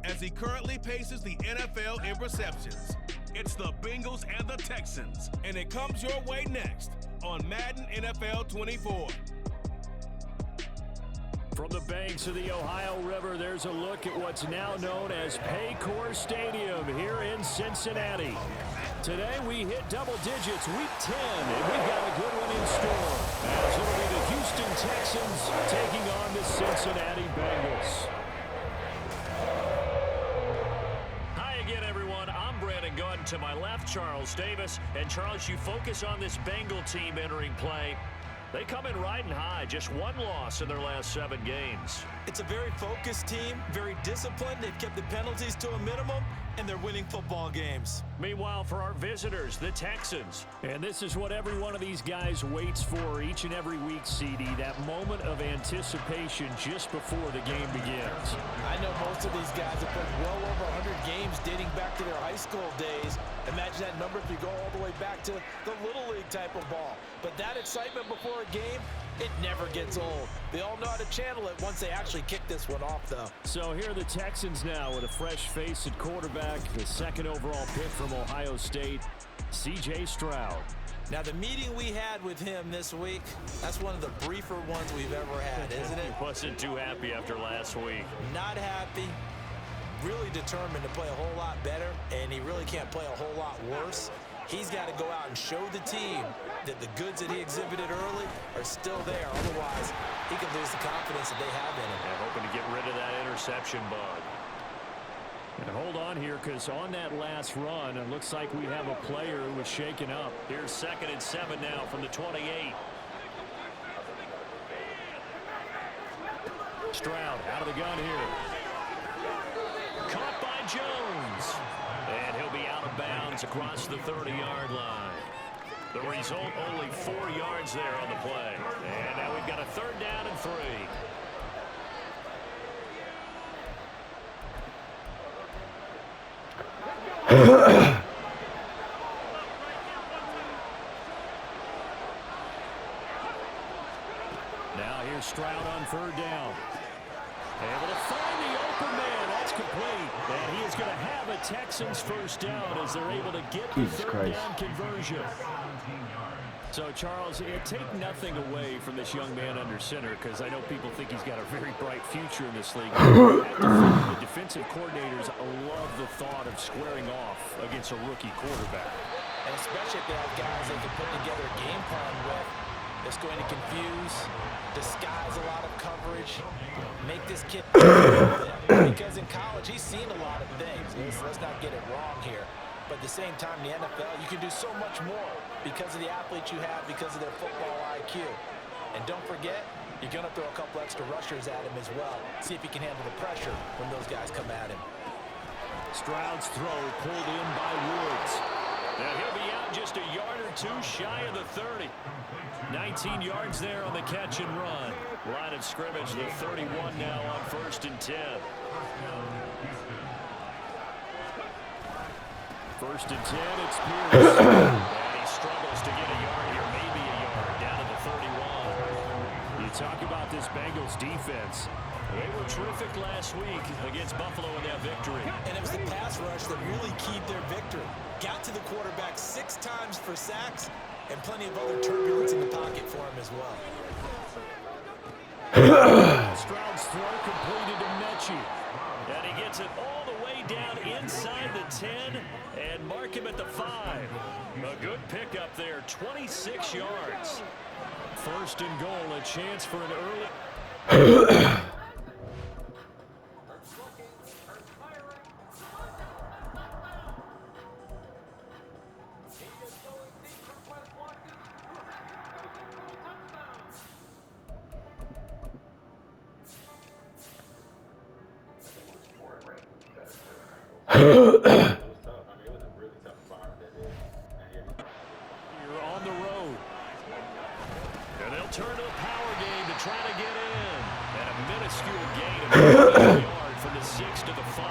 as he currently paces the NFL in receptions. It's the Bengals and the Texans, and it comes your way next on Madden NFL 24. From the banks of the Ohio River, there's a look at what's now known as Paycor Stadium here in Cincinnati. Today we hit double digits, week 10, and we've got a good one in store, as it'll be the Houston Texans taking on the Cincinnati Bengals. Hi again, everyone. I'm Brandon Gunn. To my left, Charles Davis. And Charles, you focus on this Bengal team entering play. They come in riding high, just one loss in their last 7 games. It's a very focused team, very disciplined. They've kept the penalties to a minimum, and they're winning football games. Meanwhile, for our visitors, the Texans. And this is what every one of these guys waits for each and every week, CD, that moment of anticipation just before the game begins. I know most of these guys have played well over 100 games dating back to their high school days. Imagine that number if you go all the way back to the Little League type of ball. But that excitement before a game, it never gets old. They all know how to channel it once they actually kick this one off, though. So here are the Texans now with a fresh face at quarterback, the second overall pick from Ohio State, C.J. Stroud. Now, the meeting we had with him this week, that's one of the briefer ones we've ever had, isn't it? He wasn't too happy after last week. Not happy. Really determined to play a whole lot better, and he really can't play a whole lot worse. He's got to go out and show the team that the goods that he exhibited early are still there. Otherwise, he could lose the confidence that they have in him. And hoping to get rid of that interception bug. And hold on here, because on that last run, it looks like we have a player who was shaken up. Here's 2nd and 7 now from the 28. Stroud out of the gun here. Caught by Jones. And he'll be out of bounds across the 30-yard line. The result, only 4 yards there on the play. And now we've got a 3rd down and 3. Now here's Stroud on 3rd down. Able to find the open man. That's complete. And he is going to have a Texans first down as they're able to get the 3rd down conversion. So, Charles, take nothing away from this young man under center, because I know people think he's got a very bright future in this league. The defensive coordinators love the thought of squaring off against a rookie quarterback. And especially if they have guys they can put together a game plan with. It's going to confuse, disguise a lot of coverage, make this kid because in college he's seen a lot of things. Let's not get it wrong here. But at the same time, in the NFL, you can do so much more because of the athletes you have, because of their football IQ. And don't forget, you're going to throw a couple extra rushers at him as well. See if he can handle the pressure when those guys come at him. Stroud's throw pulled in by Woods. Now he'll be out just a yard or 2 shy of the 30. 19 yards there on the catch and run. Line of scrimmage, the 31 now on 1st and 10. 1st and 10, it's Pierce. And he struggles to get a yard here, maybe a yard, down to the 31. You talk about this Bengals defense. They were terrific last week against Buffalo in that victory. And it was the pass rush that really keyed their victory. Got to the quarterback 6 times for sacks, and plenty of other turbulence in the pocket for him as well. Stroud's throw completed to Mechie. And he gets it all the way down inside the 10 and mark him at the 5. A good pickup there, 26 yards. 1st and goal, a chance for an early... You're on the road. And they'll turn to a power game to try to get in. And a minuscule gain of 1 yard from the 6 to the 5.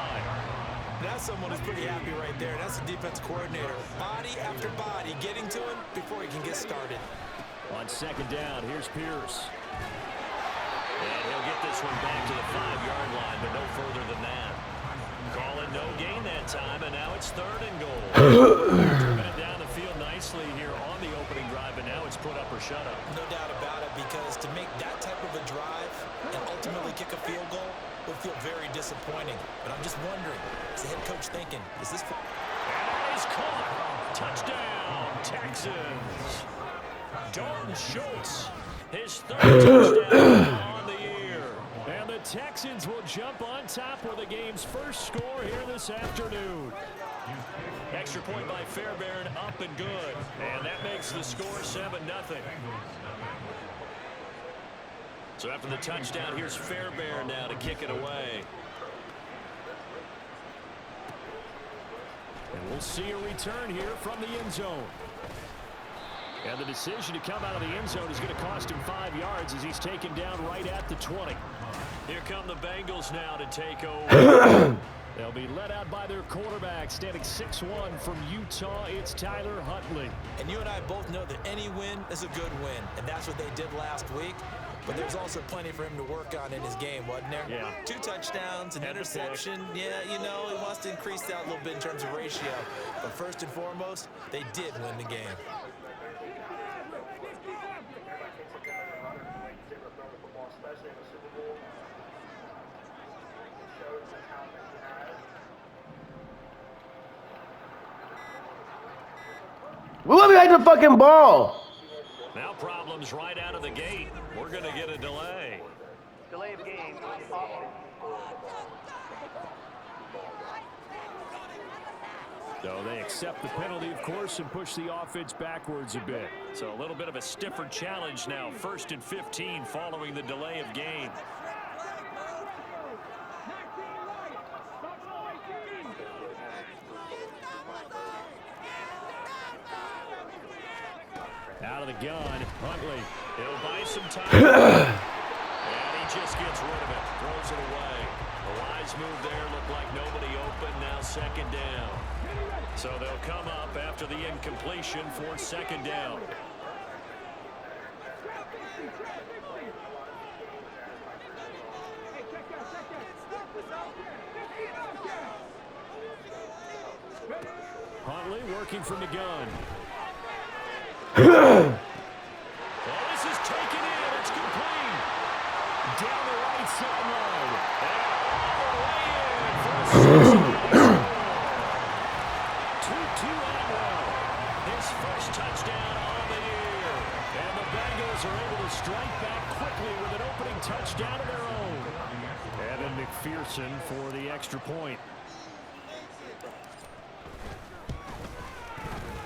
That's someone who's pretty happy right there. That's the defense coordinator. Body after body getting to him before he can get started. On 2nd down, here's Pierce. And he'll get this one back to the 5-yard line, but no further than that. It's 3rd and goal. Moving it down the field nicely here on the opening drive, and now it's put up or shut up. No doubt about it, because to make that type of a drive and ultimately kick a field goal would feel very disappointing. But I'm just wondering, is the head coach thinking, is this... And he's caught. Touchdown, Texans. Dalton Schultz, his 3rd touchdown on the year. And the Texans will jump on top with the game's first score here this afternoon. Extra point by Fairbairn, up and good. And that makes the score 7-0. So after the touchdown, here's Fairbairn now to kick it away. And we'll see a return here from the end zone. And the decision to come out of the end zone is going to cost him 5 yards as he's taken down right at the 20. Here come the Bengals now to take over. They'll be led out by their quarterback, standing 6'1" from Utah. It's Tyler Huntley. And you and I both know that any win is a good win, and that's what they did last week. But there's also plenty for him to work on in his game, wasn't there? Yeah. 2 touchdowns, an interception. Yeah, you know, he wants to increase that a little bit in terms of ratio. But first and foremost, they did win the game. We'll be like the fucking ball. Now problems right out of the gate. We're going to get a delay. Delay of game. So they accept the penalty, of course, and push the offense backwards a bit. So a little bit of a stiffer challenge now. 1st and 15 following the delay of game. Out of the gun, Huntley. He'll buy some time. And he just gets rid of it. Throws it away. A wise move there. Looked like nobody open. Now 2nd down. So they'll come up after the incompletion for 2nd down. Huntley working from the gun. Well, this is taken in. It's complete. Down the right sideline. And all the way in. 2-2 Atwell. His first touchdown on the year. And the Bengals are able to strike back quickly with an opening touchdown of their own. Evan McPherson for the extra point.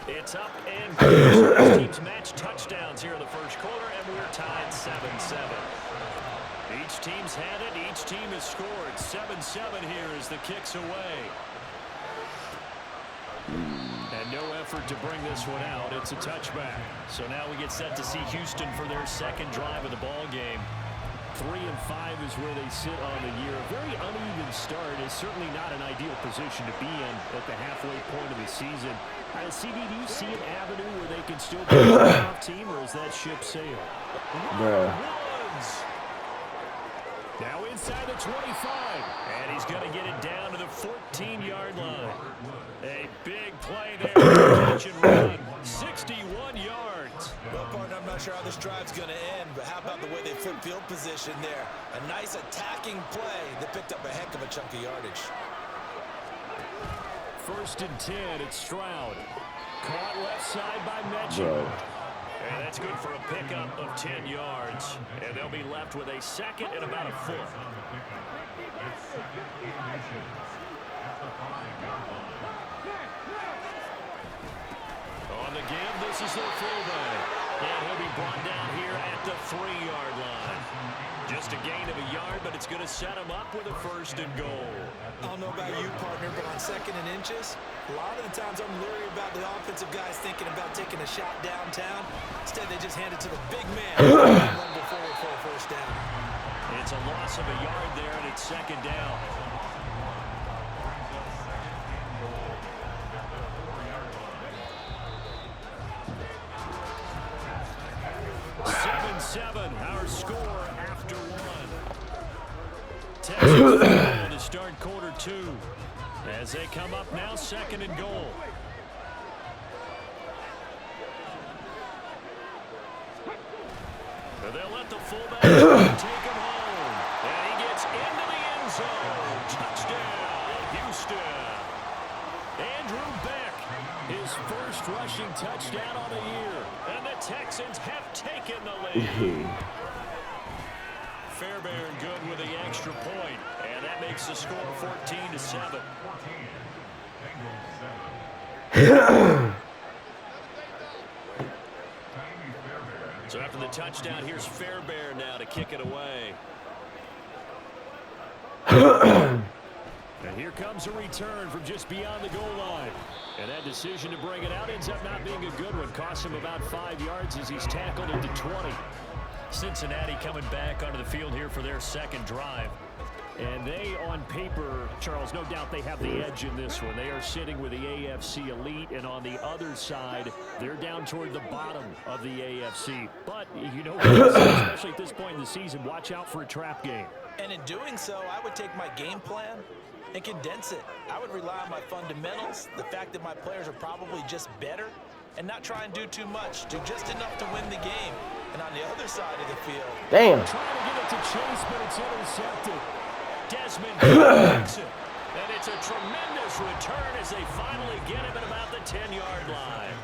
It's up and goes. Teams match touchdowns here in the first quarter, and we're tied 7-7. Each team's had it. Each team has scored. 7-7 here as the kick's away. And no effort to bring this one out. It's a touchback. So now we get set to see Houston for their 2nd drive of the ball game. 3-5 is where they sit on the year. A very uneven start is certainly not an ideal position to be in at the halfway point of the season. CD, do you see an avenue where they can still be a playoff team, or is that ship sailed? Bruh. Now inside the 25, and he's going to get it down to the 14-yard line. A big play there, catch and run, 61 yards. Well, partner, I'm not sure how this drive's going to end, but how about the way they flip field position there? A nice attacking play that picked up a heck of a chunk of yardage. 1st and 10, it's Stroud. Caught left side by Metchie. And that's good for a pickup of 10 yards. And they'll be left with a 2nd and about a foot. On the give, this is their fullback. And he'll be brought down here at the 3-yard line. Just a gain of a yard, but it's going to set him up with a 1st and goal. I don't know about you, partner, but on 2nd and inches, a lot of the times I'm leery about the offensive guys thinking about taking a shot downtown. Instead, they just hand it to the big man and run forward for a 1st down. It's a loss of a yard there, and it's 2nd down. Our score after 1. Texans to start quarter 2. As they come up now, 2nd and goal. And they'll let the fullback take him home. And he gets into the end zone. Touchdown, Houston. Andrew Beck, his first rushing touchdown on the year. And the Texans have taken the lead. Fairbairn good with the extra point. And that makes the score 14-7. So after the touchdown, here's Fairbairn now to kick it away. And here comes a return from just beyond the goal line. And that decision to bring it out ends up not being a good one. Costs him about 5 yards as he's tackled into 20. Cincinnati coming back onto the field here for their 2nd drive. And they, on paper, Charles, no doubt they have the edge in this one. They are sitting with the AFC elite, and on the other side, they're down toward the bottom of the AFC. But, you know, especially at this point in the season, watch out for a trap game. And in doing so, I would take my game plan and condense it. I would rely on my fundamentals, the fact that my players are probably just better, and not try and do too much, do just enough to win the game. And on the other side of the field, Damn. Trying to get it to Chase, but it's intercepted. Desmond takes it. And it's a tremendous return as they finally get him at about the 10-yard line.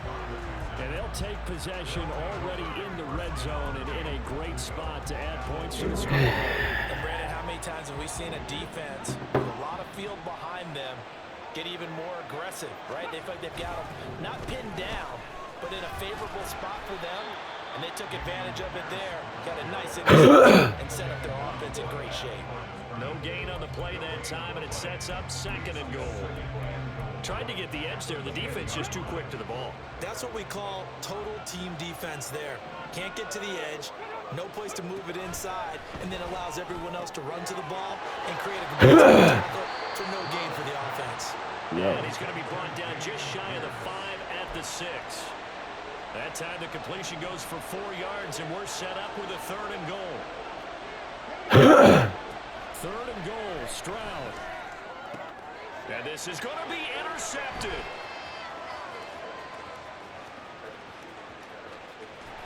And they'll take possession already in the red zone and in a great spot to add points to the score. And Brandon, how many times have we seen a defense with a lot of field behind them get even more aggressive, right? They feel like they've got them not pinned down, but in a favorable spot for them. And they took advantage of it there. Got a nice interception and set up their offense in great shape. No gain on the play that time, and it sets up 2nd and goal. Tried to get the edge there. The defense just too quick to the ball. That's what we call total team defense there. Can't get to the edge, no place to move it inside, and then allows everyone else to run to the ball and create a good tackle for no gain for the offense. Yeah. And he's going to be brought down just shy of the 5 at the 6. That time the completion goes for 4 yards, and we're set up with a 3rd and goal. 3rd and goal, Stroud. And this is going to be intercepted.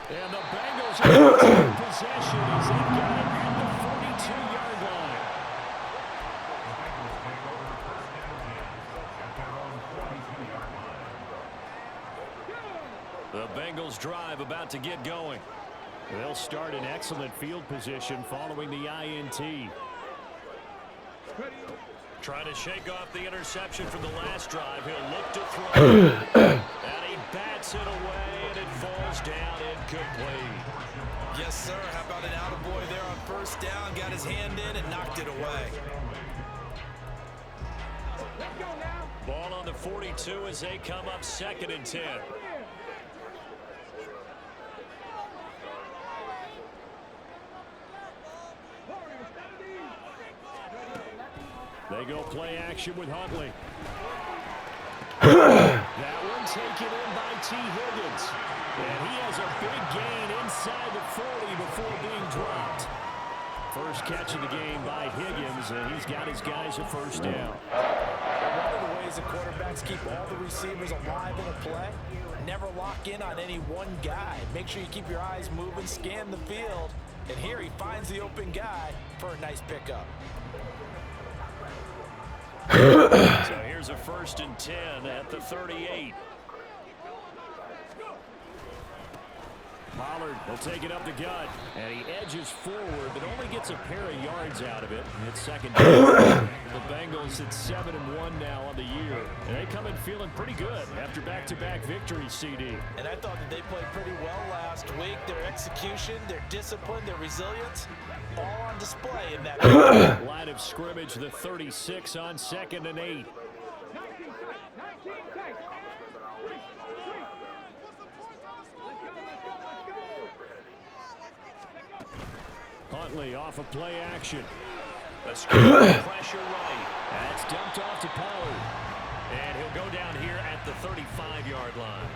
And the Bengals have taken possession as they've got it at the 42-yard line. The Bengals drive about to get going. They'll start in excellent field position following the INT. Trying to shake off the interception from the last drive. He'll look to throw. And he bats it away, and it falls down incomplete. Yes, sir. How about an attaboy there on 1st down? Got his hand in and knocked it away. Ball on the 42 as they come up 2nd and 10. They go play action with Huntley. That one taken in by T. Higgins. And he has a big gain inside the 40 before being dropped. First catch of the game by Higgins, and he's got his guys a 1st down. One of the ways the quarterbacks keep all the receivers alive in a play, never lock in on any one guy. Make sure you keep your eyes moving, scan the field. And here he finds the open guy for a nice pickup. So here's a 1st and 10 at the 38. Pollard will take it up the gut, and he edges forward, but only gets a pair of yards out of it. It's 2nd down. The Bengals at 7-1 now on the year, and they come in feeling pretty good after back-to-back victories, CD. And I thought that they played pretty well last week. Their execution, their discipline, their resilience, all on display in that line of scrimmage, the 36 on 2nd and 8. Huntley off of play action. A screen pressure right. That's dumped off to Pollard. And he'll go down here at the 35-yard line.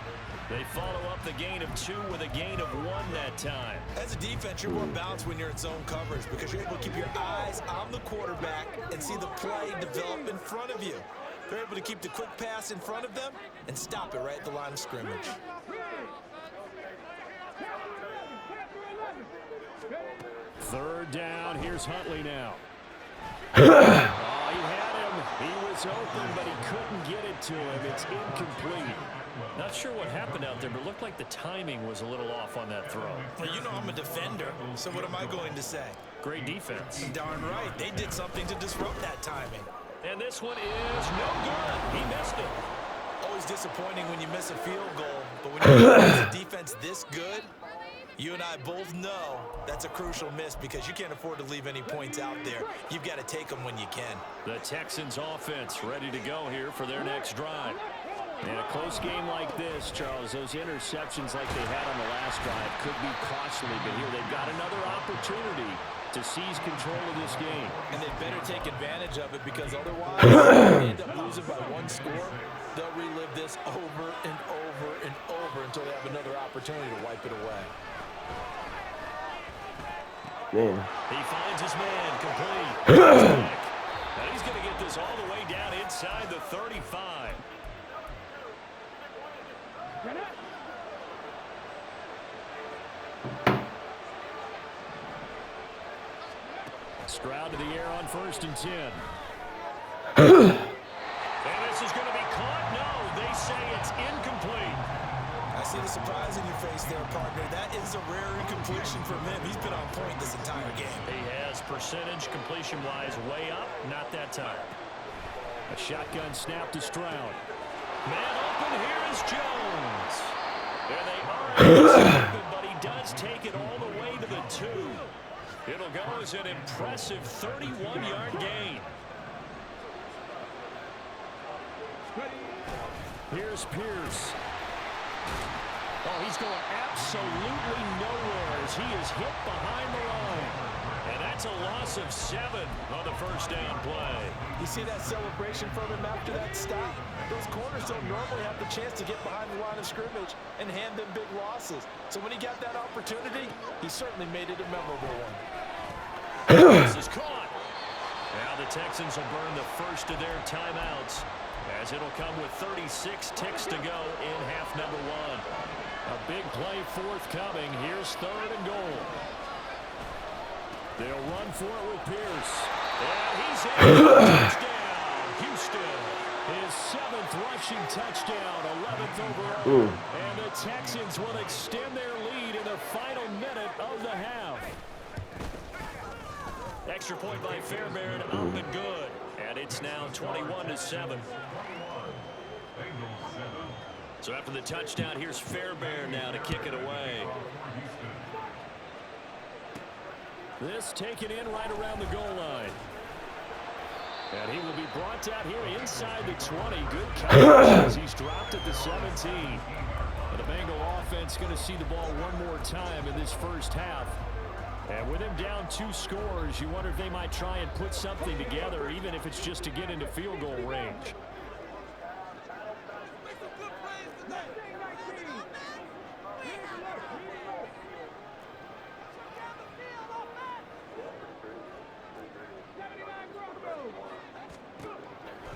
They follow up the gain of 2 with a gain of 1 that time. As a defense, you're more balanced when you're in zone coverage because you're able to keep your eyes on the quarterback and see the play develop in front of you. They're able to keep the quick pass in front of them and stop it right at the line of scrimmage. Third down. Here's Huntley now. Oh, he had him. He was open, but he couldn't get it to him. It's incomplete. Not sure what happened out there, but it looked like the timing was a little off on that throw. Well, you know I'm a defender, so what am I going to say? Great defense. Darn right. They did something to disrupt that timing. And this one is no good. He missed it. Always disappointing when you miss a field goal, but when you have a defense this good, you and I both know that's a crucial miss because you can't afford to leave any points out there. You've got to take them when you can. The Texans offense ready to go here for their next drive. In a close game like this, Charles, those interceptions like they had on the last drive could be costly, but here they've got another opportunity to seize control of this game. And they better take advantage of it because otherwise, if they end up losing by one score, they'll relive this over and over and over until they have another opportunity to wipe it away. Man. He finds his man complete. Now he's going to get this all the way down inside the 35. Stroud to the air on 1st and 10. And this is going to be caught. No, they say it's incomplete. I see the surprise in your face there, partner. That is a rare incompletion from him. He's been on point this entire game. He has percentage completion-wise way up. Not that time. A shotgun snap to Stroud. Man open. Here is Jones. There they are. But he does take it all the way to the 2. It'll go as an impressive 31-yard gain. Here's Pierce. Oh, he's going absolutely nowhere as he is hit behind the line. And that's a loss of 7 on the first down play. You see that celebration from him after that stop? Those corners don't normally have the chance to get behind the line of scrimmage and hand them big losses. So when he got that opportunity, he certainly made it a memorable one. This is caught. Now the Texans will burn the first of their timeouts as it'll come with 36 ticks to go in half number 1. A big play forthcoming. Here's 3rd and goal. They'll run for it with Pierce. And he's in. Touchdown, Houston. His 7th rushing touchdown, 11th overall. And the Texans will extend their lead in the final minute of the half. Extra point by Fairbairn, up and good. And it's now 21-7. So after the touchdown, here's Fairbairn now to kick it away. This taken in right around the goal line. And he will be brought out here inside the 20. Good coverage as he's dropped at the 17. And the Bengal offense going to see the ball one more time in this first half. And with him down 2 scores, you wonder if they might try and put something together, even if it's just to get into field goal range.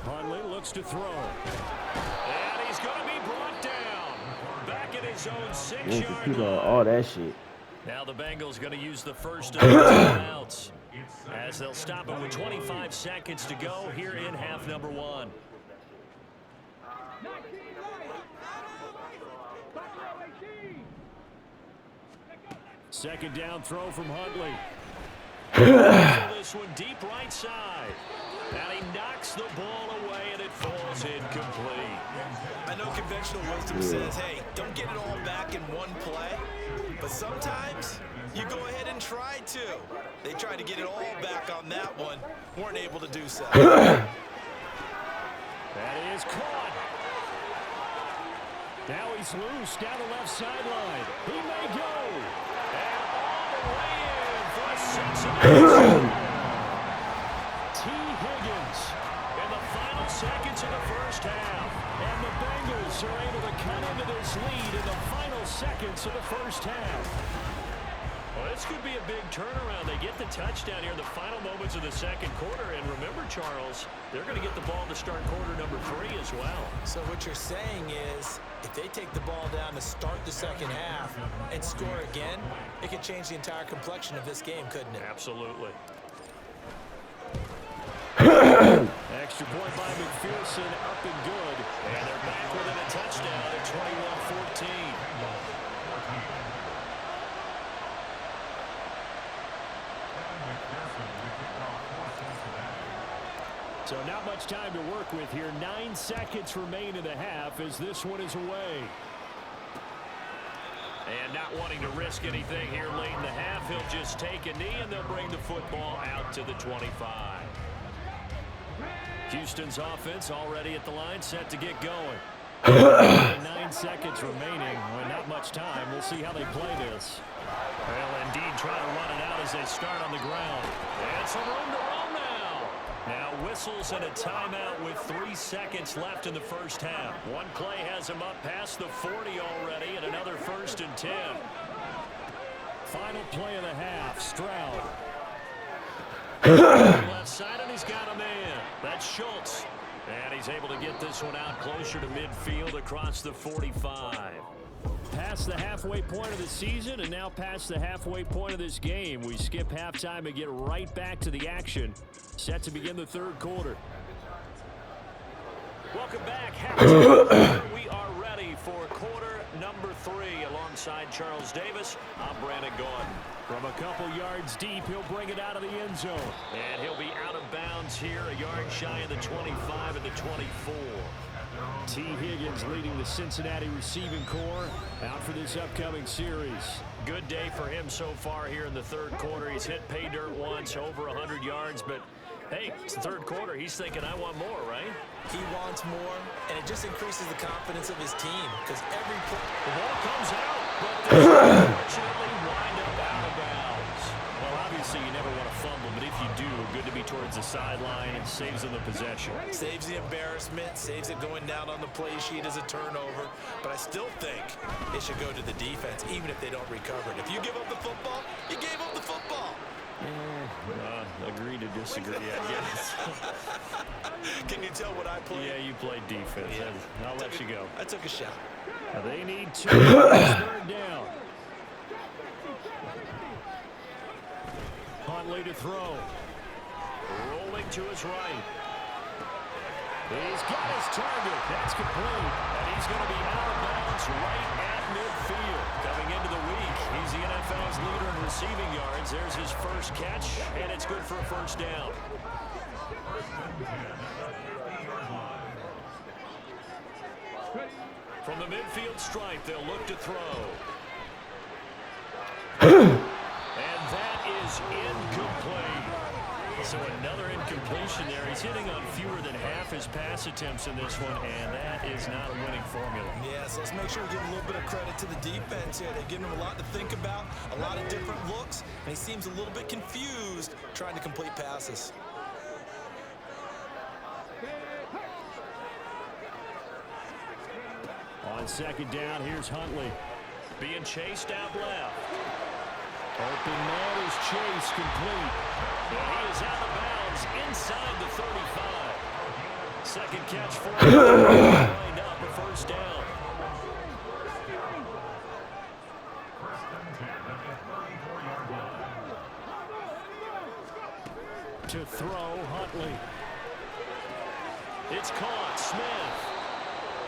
Huntley looks to throw. And he's going to be brought down. Back in his own 6-yard line. All that shit. Now the Bengals going to use the first of their timeouts as they'll stop it with 25 seconds to go here in half number 1. Second down throw from Huntley. This one deep right side. And he knocks the ball away and it falls incomplete. I know conventional wisdom says, hey, don't get it all back in one play. But sometimes you go ahead and try to. They tried to get it all back on that one. Weren't able to do so. That is caught. Now he's loose down the left sideline. He may go. And all the way in for a 6-and-8. T. Higgins in the final seconds of the first half. And the Bengals are able to cut into this lead in the final seconds of the first half. Well, this This could be a big turnaround. They get the touchdown here in the final moments of the second quarter. And remember, Charles, they're going to get the ball to start quarter number 3 as well. So what you're saying is if they take the ball down to start the second half and score again, it could change the entire complexion of this game, couldn't it? Absolutely. Extra point by McPherson, up and good. And they're back within a touchdown at 21-14. So not much time to work with here. 9 seconds remain in the half as this one is away. And not wanting to risk anything here late in the half, he'll just take a knee and they'll bring the football out to the 25. Houston's offense already at the line, set to get going. 9 seconds remaining. Well, not much time. We'll see how they play this. Well, indeed, trying to run it out as they start on the ground. And some room to roam now. Now whistles and a timeout with 3 seconds left in the first half. One play has him up past the 40 already, and another 1st and 10. Final play of the half, Stroud. Left side, and he's got a man. That's Schultz. And he's able to get this one out closer to midfield across the 45. Past the halfway point of the season and now past the halfway point of this game. We skip halftime and get right back to the action. Set to begin the third quarter. Welcome back. Halftime. We are ready for quarter number 3 alongside Charles Davis. I'm Brandon Gordon. From a couple yards deep, he'll bring it out of the end zone. And he'll be out of bounds here, a yard shy of the 25 and the 24. T. Higgins leading the Cincinnati receiving corps out for this upcoming series. Good day for him so far here in the third quarter. He's hit pay dirt once, over 100 yards, but hey, it's the third quarter. He's thinking, I want more, right? He wants more, and it just increases the confidence of his team because every play... The ball comes out, but they unfortunately wind up out of bounds. Well, obviously you never want to fumble, but if you do, good to be towards the sideline and saves them the possession. Saves the embarrassment, saves it going down on the play sheet as a turnover, but I still think it should go to the defense, even if they don't recover it. If you give up the football, you gave up the football. Agree to disagree, I guess. Can you tell what I played? Yeah, you played defense. Yeah. I'll let you go. I took a shot. Now they need 2 third down. Huntley to throw. Rolling to his right. He's got his target. That's complete. And he's going to be out of bounds right at midfield. Coming into the week, he's the NFL's leader in receiving yards. There's his first catch, and it's good for a first down. From the midfield stripe, they'll look to throw. And that is incomplete. So another incompletion there. He's hitting on fewer than half his pass attempts in this one, and that is not a winning formula. Yeah, so let's make sure we give a little bit of credit to the defense here. They've given him a lot to think about, a lot of different looks, and he seems a little bit confused trying to complete passes. On second down, here's Huntley. Being chased out left. Open man is chased complete. And he is out of bounds inside the 35. Second catch for him. Lined up a first down. To throw, Huntley. It's caught, Smith.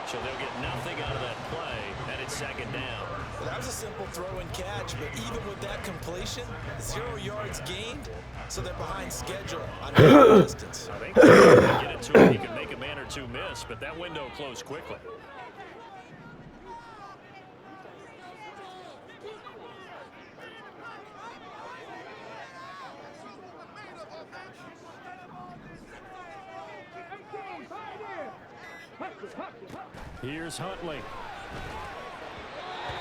So they'll get nothing out of that play, and it's second down. Well, that was a simple throw and catch, but even with that completion, 0 yards gained, so they're behind schedule on distance. I think if he get it to him, he can make a man or two miss, but that window closed quickly. Here's Huntley.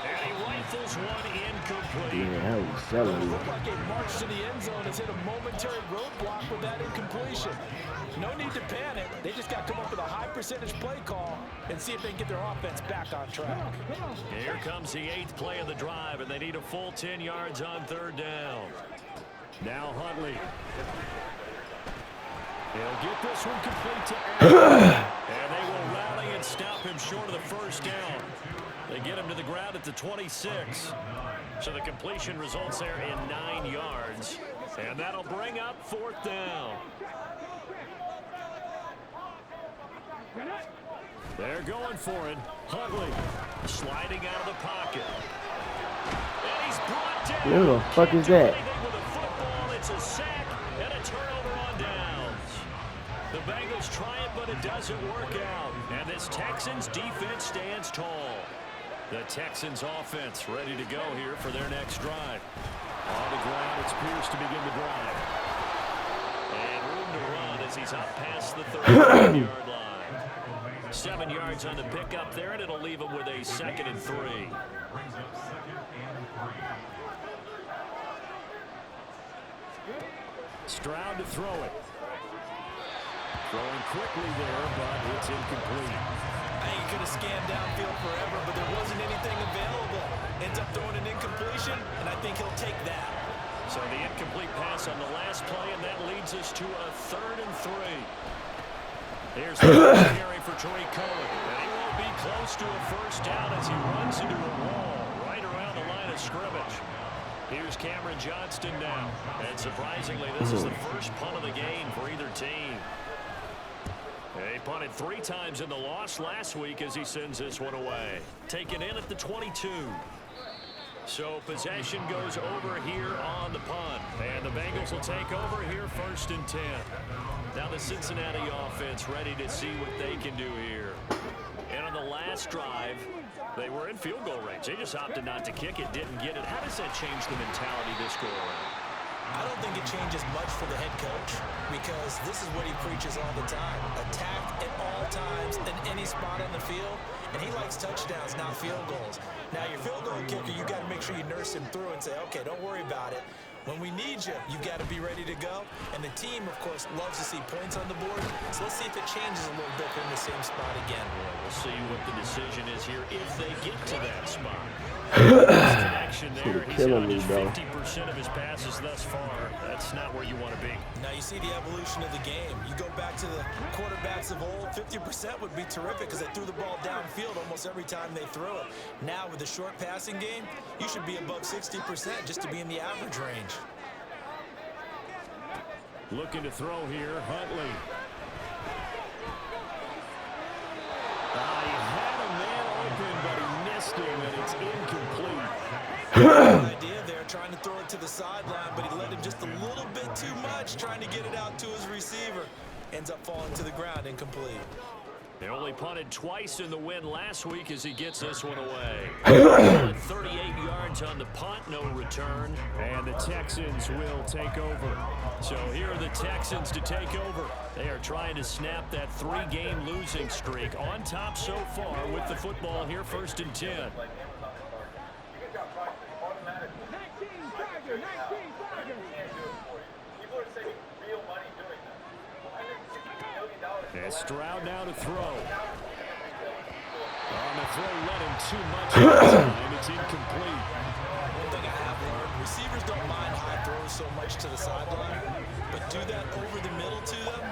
And he rifles one incomplete. Yeah, hell, he's selling It you. looked like a march to the end zone has hit a momentary roadblock with that incompletion. No need to panic. They just got to come up with a high percentage play call and see if they can get their offense back on track. Here comes the 8th play of the drive, and they need a full 10 yards on 3rd down. Now Huntley. He'll get this one complete to Allen. And they will rally and stop him short of the 1st down. They get him to the ground at the 26. So the completion results there in 9 yards. And that'll bring up 4th down. They're going for it. Huntley sliding out of the pocket. And he's brought down. Who the fuck is that? With a football, it's a sack and a turnover on downs. The Bengals try it, but it doesn't work out. And this Texans defense stands tall. The Texans offense ready to go here for their next drive. On the ground, it's Pierce to begin the drive. And room to run as he's up past the 35-yard line. 7 yards on the pickup there, and it'll leave him with a 2nd and 3. Stroud to throw it. Throwing quickly there, but it's incomplete. I think he could have scanned downfield forever, but there wasn't anything available. Ends up throwing an incompletion, and I think he'll take that. So the incomplete pass on the last play, and that leads us to a 3rd and 3. Here's the carry for Tariq Cohen. And he won't be close to a 1st down as he runs into a wall right around the line of scrimmage. Here's Cameron Johnston now. And surprisingly, this is the first punt of the game for either team. They punted 3 times in the loss last week as he sends this one away. Taken in at the 22. So possession goes over here on the punt. And the Bengals will take over here 1st and 10. Now the Cincinnati offense ready to see what they can do here. And on the last drive, they were in field goal range. They just opted not to kick it, didn't get it. How does that change the mentality this go around? I don't think it changes much for the head coach because this is what he preaches all the time. Attack at all times in any spot on the field. And he likes touchdowns, not field goals. Now, your field goal kicker, you got to make sure you nurse him through and say, okay, don't worry about it. When we need you, you've got to be ready to go. And the team, of course, loves to see points on the board. So let's see if it changes a little bit in the same spot again. We'll see what the decision is here if they get to that spot. Connection there. He's got just 50% of his passes thus far. That's not where you want to be. Now you see the evolution of the game. You go back to the quarterbacks of old, 50% would be terrific because they threw the ball downfield almost every time they threw it. Now with the short passing game, you should be above 60% just to be in the average range. Looking to throw here, Huntley. He had a man open, but he missed him, and it's incomplete. Good idea there, trying to throw it to the sideline, but he let him just a little bit too much, trying to get it out to his receiver. Ends up falling to the ground, incomplete. They only punted twice in the win last week as he gets this one away. 38 yards on the punt, no return. And the Texans will take over. So here are the Texans to take over. They are trying to snap that 3-game losing streak. On top so far with the football here, 1st and 10. And Stroud now to throw. On the throw, let him too much time. It's incomplete. One thing I have learned, receivers don't mind high throws so much to the sideline, but do that over the middle to them,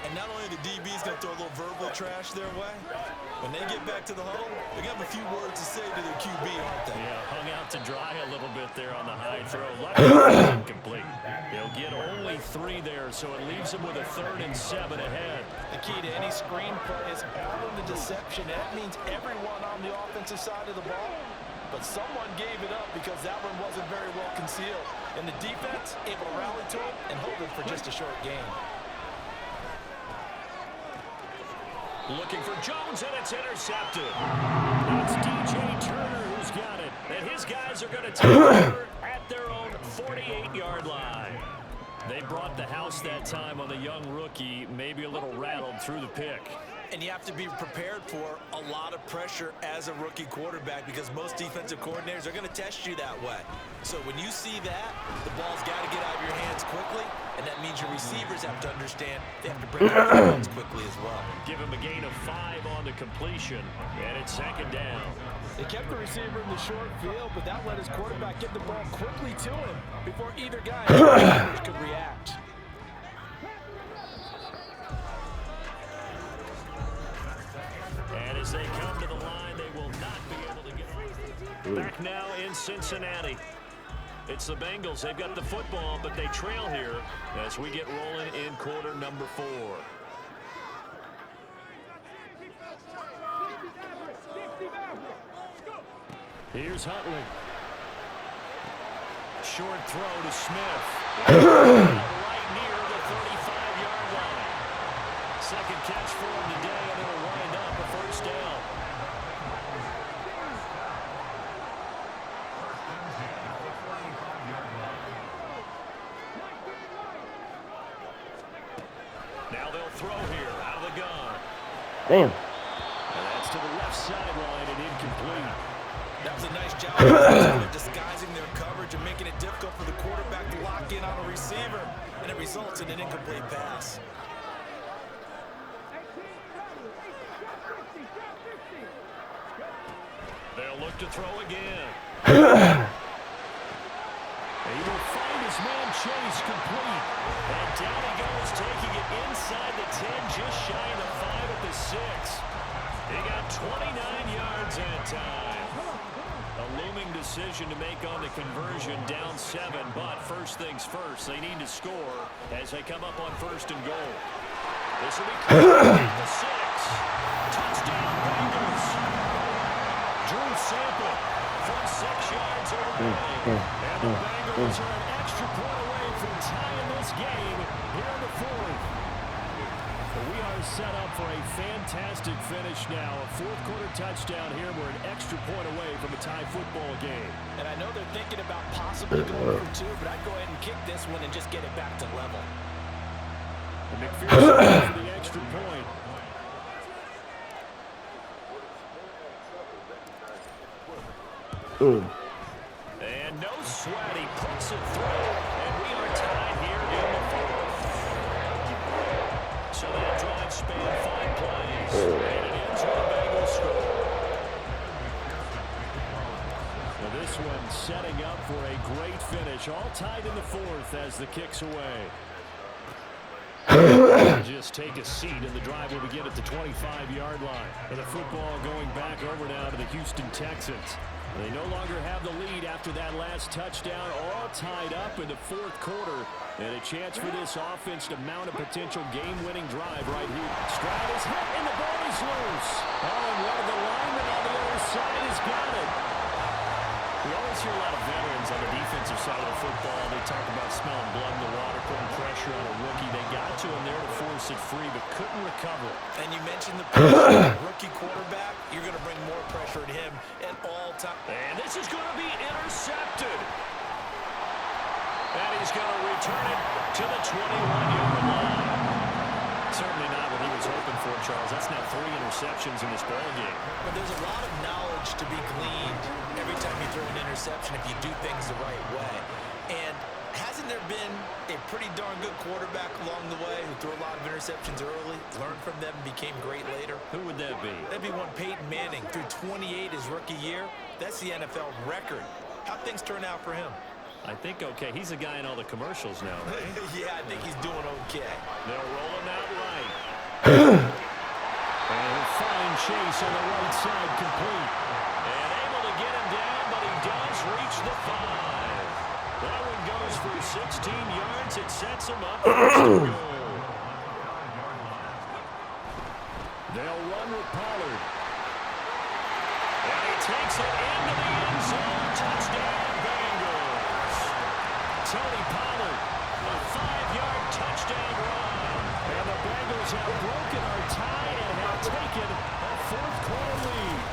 and not only the DB's going to throw a little verbal trash their way, when they get back to the huddle, they're going to have a few words to say to their QB, aren't they? Yeah, hung out to dry a little bit there on the high throw. Luckily, incomplete. They'll get only 3 there, so it leaves them with a 3rd and 7 ahead. The key to any screen play is out of the deception. That means everyone on the offensive side of the ball. But someone gave it up because that one wasn't very well concealed. And the defense able to rally to it and hold it for just a short game. Looking for Jones, and it's intercepted. It's DJ Turner who's got it. And his guys are going to take over at their own 48-yard line. They brought the house that time on the young rookie, maybe a little rattled through the pick. And you have to be prepared for a lot of pressure as a rookie quarterback because most defensive coordinators are going to test you that way. So when you see that, the ball's got to get out of your hands quickly, and that means your receivers have to understand they have to bring it out of their hands quickly as well. Give him a gain of 5 on the completion, and it's 2nd down. They kept the receiver in the short field, but that let his quarterback get the ball quickly to him before either guy could react. And as they come to the line, they will not be able to get back now in Cincinnati. It's the Bengals. They've got the football, but they trail here as we get rolling in quarter number 4. Here's Huntley. Short throw to Smith. Right near the 35-yard line. Second catch for him today, and it'll wind up a 1st down. Now they'll throw here out of the gun. Damn. And that's to the left sideline and incomplete. That was a nice job of disguising their coverage and making it difficult for the quarterback to lock in on a receiver, and it results in an incomplete pass. They'll look to throw again. And he will find his man Chase complete. And down he goes, taking it inside the 10, just shy of the 5 at the 6. He got 29 yards that time. A looming decision to make on the conversion, down 7, but first things first, they need to score as they come up on 1st and goal. This will be the 6. Touchdown Bengals. Drew Sample from 6 yards away. And the Bengals are an extra point away from tying this game here in the 4th. We are set up for a fantastic finish now. A 4th quarter touchdown here. We're an extra point away from a tie football game. And I know they're thinking about possibly going for 2, but I'd go ahead and kick this one and just get it back to level. And McPherson for the extra point. And no sweat. He puts it through. And we are tied here in the 4th. So that drive spanned 5 plays. And it ends with a Bengals score. Now this one setting up for a great finish. All tied in the 4th as the kick's away. Just take a seat, and the drive will begin at the 25-yard line. And the football going back over now to the Houston Texans. They no longer have the lead after that last touchdown, all tied up in the 4th quarter. And a chance for this offense to mount a potential game-winning drive right here. Stroud is hit, and the ball is loose. Oh, and one of the linemen on the other side has got it. We always hear a lot of veterans on the defensive side of the football. They talk about smelling blood in the water, putting pressure on a rookie. They got to him there to force it free, but couldn't recover. And you mentioned the pressure. Rookie quarterback, you're going to bring more pressure at him at all times. And this is going to be intercepted. And he's going to return it to the 21-yard line. Certainly not what he was hoping for, Charles. That's now 3 interceptions in this ballgame. But there's a lot of knowledge to be gleaned every time you throw an interception if you do things the right way. And hasn't there been a pretty darn good quarterback along the way who threw a lot of interceptions early, learned from them, became great later? Who would that be? That'd be one Peyton Manning. Threw 28 his rookie year. That's the NFL record. How'd things turn out for him? I think okay. He's a guy in all the commercials now, right? Yeah, I think he's doing okay. They'll roll him out right. And he'll find Chase on the right side complete. And able to get him down, but he does reach the 5. That one goes for 16 yards. It sets him up for a goal. They'll run with Pollard. And he takes it into the end zone. Touchdown, Bengals. Tony Pollard, a 5-yard touchdown run. And the Bengals have broken our tie and have taken a 4th quarter lead.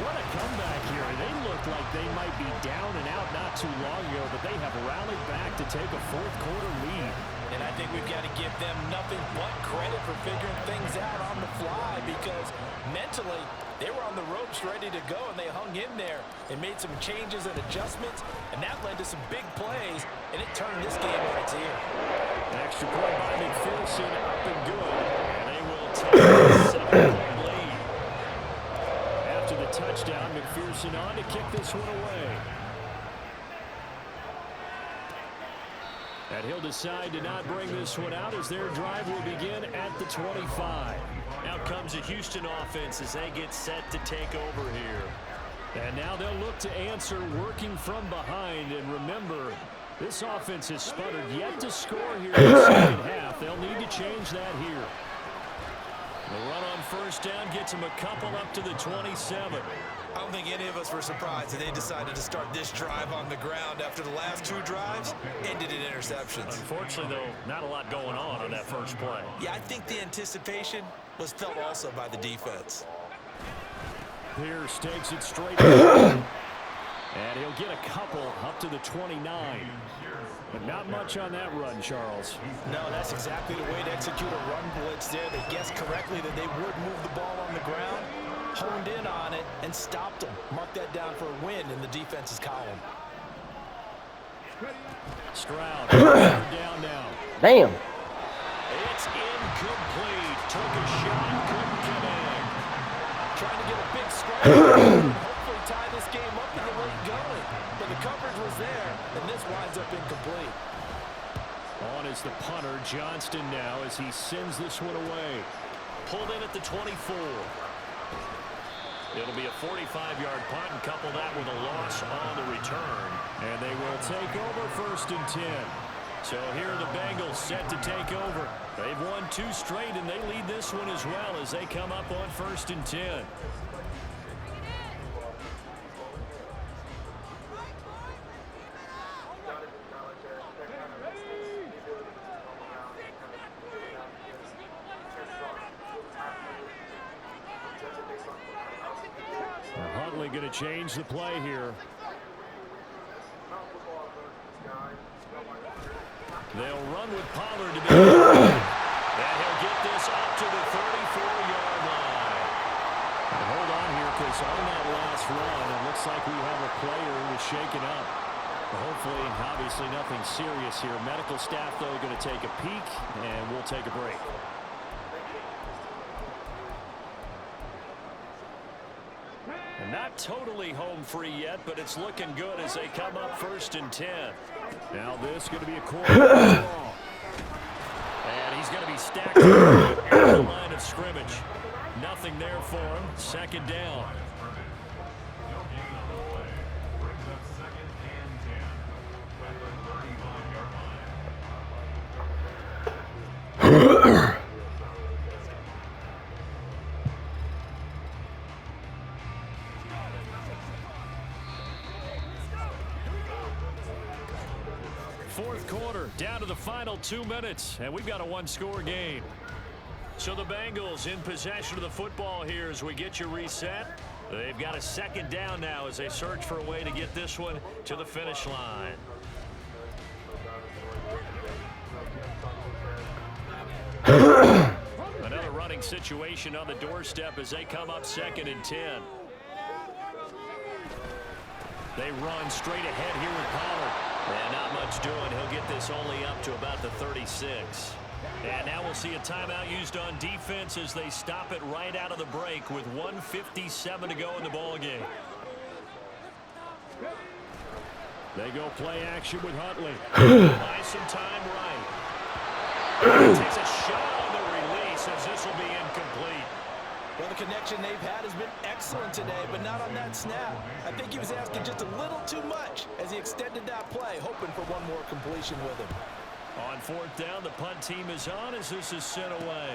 What a comeback here. They look like they might be down and out not too long ago, but they have rallied back to take a 4th quarter lead. And I think we've got to give them nothing but credit for figuring things out on the fly, because mentally they were on the ropes ready to go, and they hung in there and made some changes and adjustments, and that led to some big plays, and it turned this game on its ear. Extra point by McPherson, up and good, and they will take a 7-point lead. After the touchdown, McPherson on to kick this one away. And he'll decide to not bring this one out as their drive will begin at the 25. Now comes a Houston offense as they get set to take over here. And now they'll look to answer working from behind. And remember, this offense has sputtered yet to score here in the second half. They'll need to change that here. The run on first down gets them a couple up to the 27. I don't think any of us were surprised that they decided to start this drive on the ground after the last two drives ended in interceptions. Unfortunately, though, not a lot going on that first play. Yeah, I think the anticipation was felt also by the defense. Pierce takes it straight down. And he'll get a couple up to the 29. But not much on that run, Charles. No, that's exactly the way to execute a run blitz there. They guessed correctly that they would move the ball on the ground, honed in on it, and stopped them. Mark that down for a win in the defense's column. Stroud, down now. Damn. It's incomplete. Took a shot, couldn't connect. Trying to get a big strike. Hopefully tie this game up in the late going. But the coverage was there, and this winds up incomplete. On is the punter, Johnston now, as he sends this one away. Pulled in at the 24. It'll be a 45-yard punt, and couple that with a loss on the return. And they will take over first and 10. So here are the Bengals set to take over. They've won 2 straight, and they lead this one as well as they come up on first and 10. Huntley going to change the play here. They'll run with Pollard to be and he'll get this up to the 34-yard line. And hold on here, because on that last run, it looks like we have a player who was shaken up. Hopefully, obviously nothing serious here. Medical staff, though, going to take a peek, and we'll take a break. And not totally home free yet, but it's looking good as they come up first and 10. Now this is going to be a quarter long. And he's going to be stacked at the line of scrimmage. Nothing there for him. Second down. Fourth quarter, down to the final 2 minutes, and we've got a one-score game. So the Bengals in possession of the football here as we get you reset. They've got a second down now as they search for a way to get this one to the finish line. Another running situation on the doorstep as they come up second and 10. They run straight ahead here with Pollard. And not much doing. He'll get this only up to about the 36. And now we'll see a timeout used on defense as they stop it right out of the break with 1:57 to go in the ballgame. They go play action with Huntley. Buy some time right. He takes a shot on the release as this will be incomplete. Well, the connection they've had has been excellent today, but not on that snap. I think he was asking just a little too much as he extended that play, hoping for one more completion with him. On fourth down, the punt team is on as this is sent away.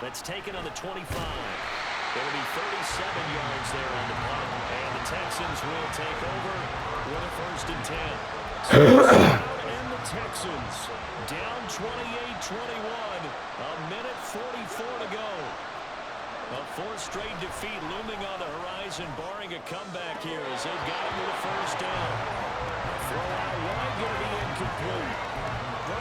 That's taken on the 25. It'll be 37 yards there on the punt, and the Texans will take over with a first and 10. And the Texans down 28-21, a minute 44 to go. A fourth straight defeat looming on the horizon, barring a comeback here as they've got him with a first down. Throw out wide, going to be incomplete.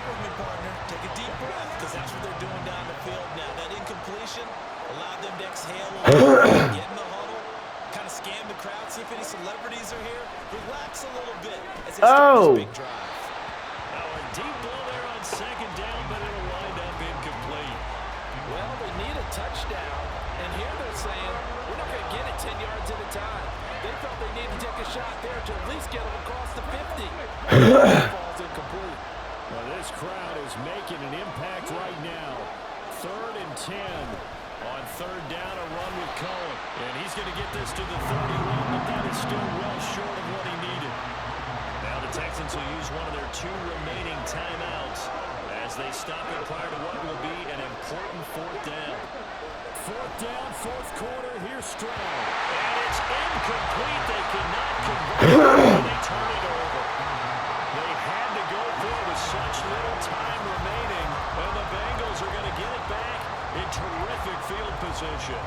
with me, partner. Take a deep breath, because that's what they're doing down the field now. That incompletion allowed them to exhale a little bit, get in the huddle, kind of scan the crowd, see if any celebrities are here. Relax a little bit as they start this big drive. Now a deep blow there on second down, but it'll wind up incomplete. Well, they need a touchdown, and here they're saying, we're not going to get it 10 yards at a time. They felt they needed to take a shot there to at least get them across the 50. Ball's incomplete. Well, this crowd is making an impact right now. 3rd and 10. On 3rd down, a run with Cohen. And he's going to get this to the 31, but that is still well short of what he needed. Now the Texans will use one of their 2 remaining timeouts as they stop it prior to what will be an important 4th down. 4th down, 4th quarter, here's Stroud. And it's incomplete. They cannot convert it, and they turn it over. They had to go for it with such little time remaining, and the Bengals are going to get it back in terrific field position.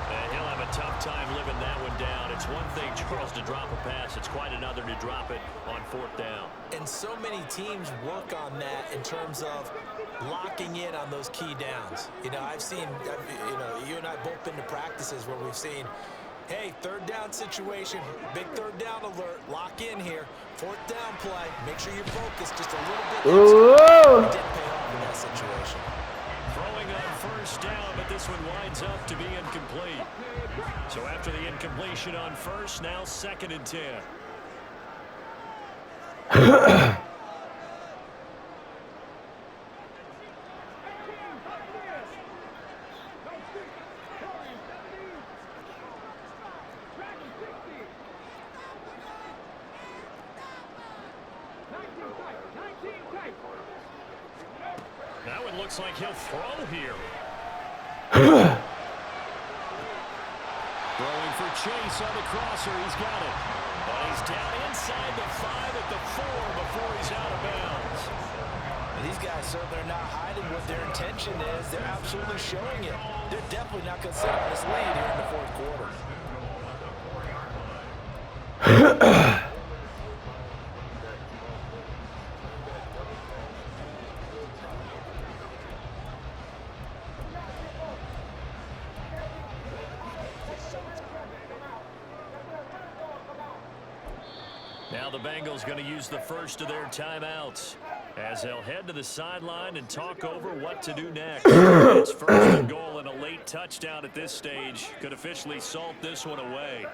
And he'll have a tough time living that one down. It's one thing, Charles, to drop a pass. It's quite another to drop it on 4th down. And so many teams work on that in terms of locking in on those key downs. You know, you and I both been to practices where we've seen, hey, 3rd down situation, big 3rd down alert, lock in here. 4th down play, make sure you're focused just a little bit. It didn't pay off in that situation. Throwing on 1st down, but this one winds up to be incomplete. So after the incompletion on 1st, now 2nd and 10. That one looks like he'll throw here. Throwing for Chase on the crosser. He's got it. But he's down inside the 5 at the 4 before he's out of bounds. And these guys certainly are not hiding what their intention is. They're absolutely showing it. They're definitely not going to sit on this lead here in the 4th quarter. Now the Bengals going to use the first of their timeouts as they'll head to the sideline and talk over what to do next. It's 1st and goal and a late touchdown at this stage could officially salt this one away.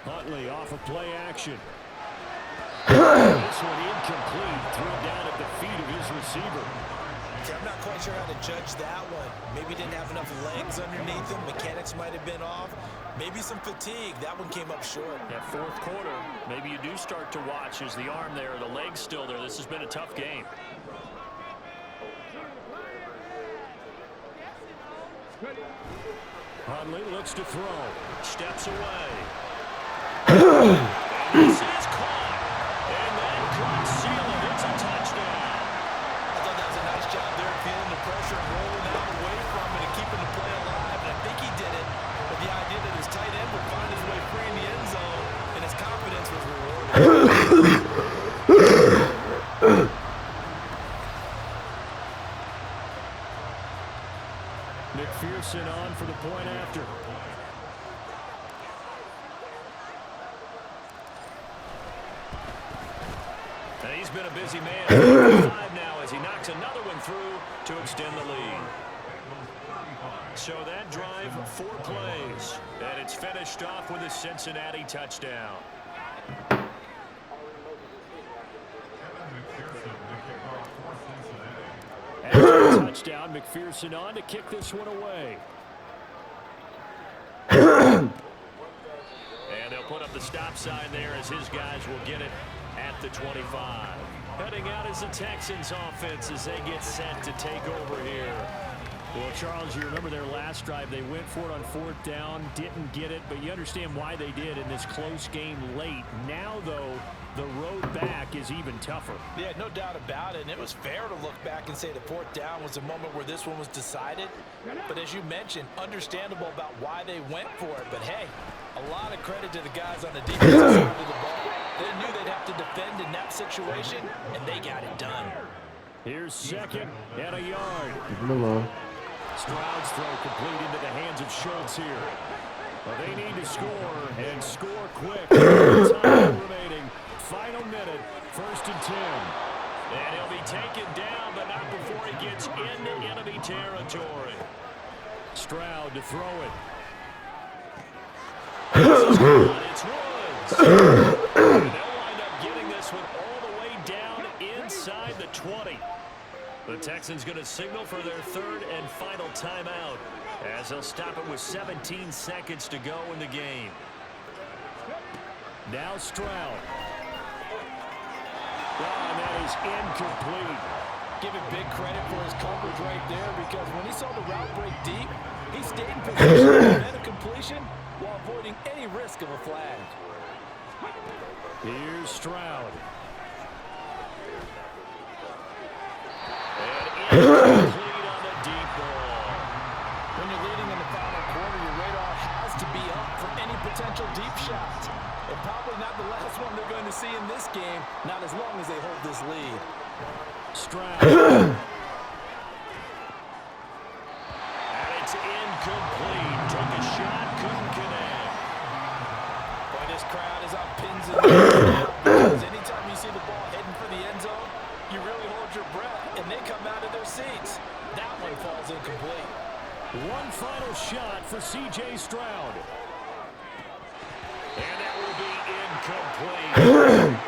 Huntley off of play action. This one incomplete, thrown down at the feet of his receiver. Okay, I'm not quite sure how to judge that one. Maybe didn't have enough legs underneath him. Mechanics might have been off. Maybe some fatigue. That one came up short. That 4th quarter, maybe you do start to watch as the arm there, the leg's still there. This has been a tough game. Huntley looks to throw. Steps away. And this is caught. And that could seal it. It's a touchdown. I thought that was a nice job there, feeling the pressure and rolling out away from it and keeping the play alive. And I think he did it with the idea that his tight end would find his way free in the end zone, and his confidence was rewarded. McPherson on for the point after. And he's been a busy man. 5 now as he knocks another one through to extend the lead. So that drive, 4 plays, and it's finished off with a Cincinnati touchdown. After a touchdown, McPherson on to kick this one away. And they'll put up the stop sign there as his guys will get it at the 25. Heading out is the Texans offense as they get set to take over here. Well, Charles, you remember their last drive. They went for it on 4th down, didn't get it, but you understand why they did in this close game late. Now, though, the road back is even tougher. Yeah, no doubt about it, and it was fair to look back and say the 4th down was the moment where this one was decided. But as you mentioned, understandable about why they went for it. But, hey, a lot of credit to the guys on the defensive side of the ball. They knew they'd have to defend in that situation, and they got it done. Here's 2nd and a yard. Keep him alone. Stroud's throw complete into the hands of Schultz here. Well, they need to score, and score quick. Time remaining. Final minute, 1st and 10. And he'll be taken down, but not before he gets into enemy territory. Stroud to throw it. It's Woods. And they'll wind up getting this one all the way down inside the 20. The Texans going to signal for their 3rd and final timeout as they'll stop it with 17 seconds to go in the game. Now Stroud. And that is incomplete. Give him big credit for his coverage right there, because when he saw the route break deep, he stayed in position to prevent a completion while avoiding any risk of a flag. Here's Stroud. And incomplete on the deep ball. When you're leading in the final quarter, your radar has to be up for any potential deep shots. And probably not the last one they're going to see in this game, not as long as they hold this lead. Stroud. And it's incomplete. Took a shot, couldn't connect. Boy, this crowd is on pins and needles, because anytime you see the ball heading for the end zone, you really hold your breath, and they come out of their seats. That one falls incomplete. One final shot for C.J. Stroud. And that will be incomplete.